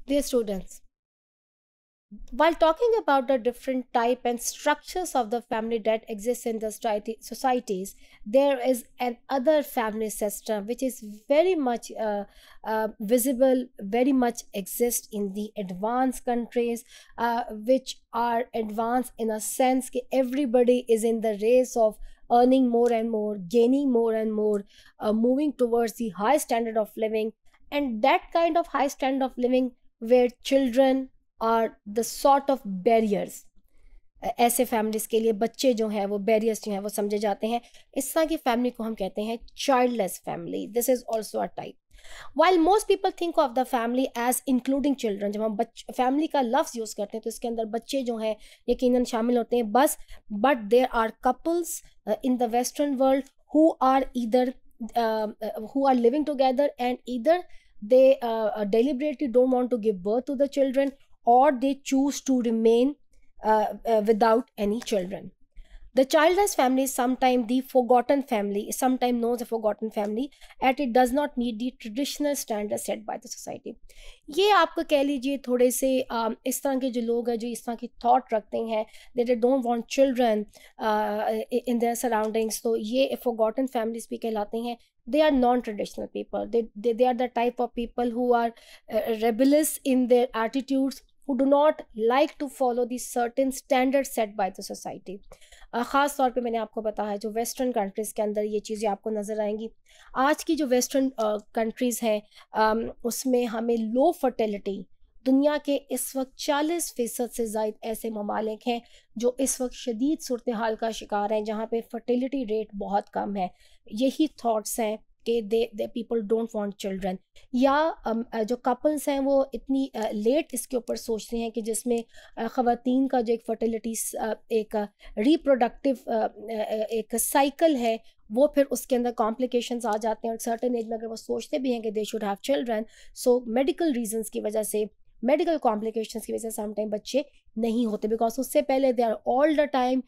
Dear students, while talking about the different type and structures of the family that exists in the societies, there is another family system which is very much visible, very much exists in the advanced countries, which are advanced in a sense that everybody is in the race of earning more and more, gaining more and more, moving towards the high standard of living, and that kind of high standard of living where children are the sort of barriers. ऐसे families के लिए बच्चे जो हैं वो barriers जो हैं वो समझे जाते हैं. इस तरह की फैमिली को हम कहते हैं childless family. This is also a type. While most people think of the family as including children, जब हम फैमिली का लफ्ज़ यूज़ करते हैं तो इसके अंदर बच्चे जो हैं यकीनन शामिल होते हैं बस. But there are couples in the western world who are either who are living together, and either they deliberately don't want to give birth to the children, or they choose to remain without any children. The childless family is sometimes the forgotten family, is sometimes known as a forgotten family, and it does not meet the traditional standards set by the society. ये आपको कह लीजिए थोड़े से इस तरह के जो लोग हैं जो इस तरह की थॉट रखते हैं that they don't want children in their surroundings, तो ये forgotten families भी कहलाते हैं. They are non-traditional people. They are the type of people who are rebellious in their attitudes, who do not like to follow the certain standards set by the society. ख़ास तौर पे मैंने आपको बताया जो वेस्टर्न कंट्रीज़ के अंदर ये चीज़ें आपको नज़र आएंगी. आज की जो वेस्टर्न कंट्रीज़ हैं उसमें हमें लो फर्टिलिटी, दुनिया के इस वक्त 40% से ज़ायद ऐसे ममालिक हैं जो इस वक्त शदीद सूरत हाल का शिकार हैं जहाँ पे फर्टिलिटी रेट बहुत कम है. यही थॉट्स हैं कि they people don't want children, या जो कपल्स हैं वो इतनी लेट इसके ऊपर सोचते हैं कि जिसमें ख़वातीन का जो एक फर्टिलिटी एक रिप्रोडक्टिव एक साइकिल है वो फिर उसके अंदर कॉम्प्लिकेशंस आ जाते हैं. और सर्टेन एज में अगर वो सोचते भी हैं कि they should have children, so medical reasons की वजह से, मेडिकल कॉम्प्लिकेशंस की वजह से समटाइम बच्चे नहीं होते, बिकॉज उससे पहले they are all the time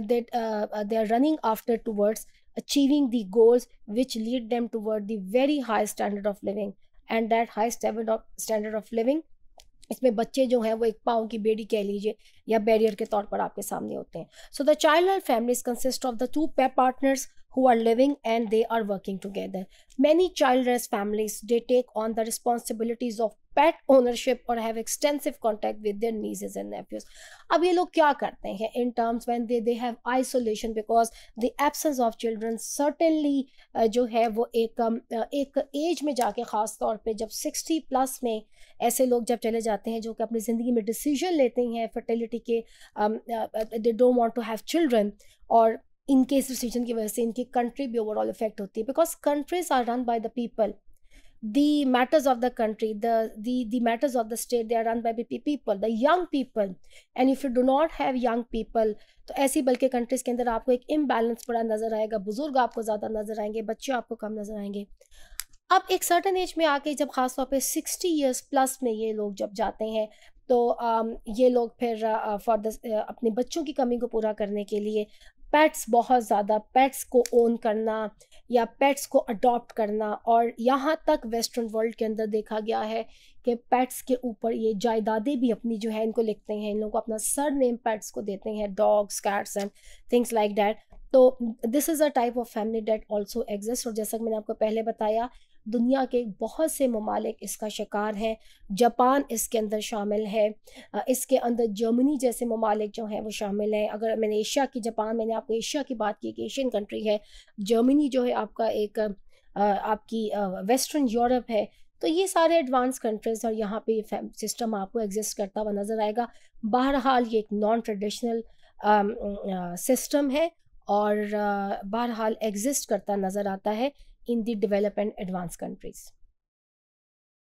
they are running after towards achieving the goals which lead them toward the very high standard of living. And that high standard of living, इसमें बच्चे जो हैं वो एक पाँव की बेड़ी कह लीजिए या बैरियर के तौर पर आपके सामने होते हैं. So the child families consist of the two partners who are living and they are working together. Many childless families, they take on the responsibilities of pet ownership or have extensive contact with their nieces and nephews. अब ये लोग क्या करते हैं in terms when they have isolation because the absence of children certainly जो है वो एक एज में जाके ख़ास तौर पे जब 60 प्लस में ऐसे लोग जब चले जाते हैं जो कि अपनी ज़िंदगी में डिसीजन लेते हैं फर्टिलिटी के, they don't want to have children, और इनके इस डिसीजन की वजह से इनकी कंट्री भी ओवरऑल इफेक्ट होती है because countries are run by the people. The matters of the country, the matters of the state, they are run by the people, the young people. And if you do not have young people, तो ऐसी बल्कि countries के अंदर आपको एक imbalance पड़ा नज़र आएगा. बुजुर्ग आपको ज़्यादा नज़र आएंगे, बच्चे आपको कम नज़र आएंगे. अब एक सर्टन एज में आके जब ख़ास तौर पे 60 ईयर्स प्लस में ये लोग जब जाते हैं तो ये लोग फिर अपने बच्चों की कमी को पूरा करने के लिए पेट्स, बहुत ज़्यादा पेट्स को ओन करना या पेट्स को अडॉप्ट करना, और यहाँ तक वेस्टर्न वर्ल्ड के अंदर देखा गया है कि पेट्स के ऊपर ये जायदादें भी अपनी जो है इनको लिखते हैं, इन लोगों को अपना सर नेम पेट्स को देते हैं, dogs, cats and things like that. तो this is a type of family that also exist. और जैसा कि मैंने आपको पहले बताया दुनिया के बहुत से ममालिक इसका शिकार हैं. जापान इसके अंदर शामिल है, इसके अंदर जर्मनी जैसे ममालिक जो हैं वो शामिल हैं. अगर मैंने एशिया की, जापान मैंने आपको एशिया की बात की कि एशियन कंट्री है, जर्मनी जो है आपका एक आपकी वेस्टर्न यूरोप है. तो ये सारे एडवांस कंट्रीज़ और यहाँ पे सिस्टम आपको एग्जिस्ट करता हुआ नज़र आएगा. बहरहाल ये एक नॉन ट्रेडिशनल सिस्टम है और बहरहाल एग्जिस्ट करता नज़र आता है in the developed and advanced countries.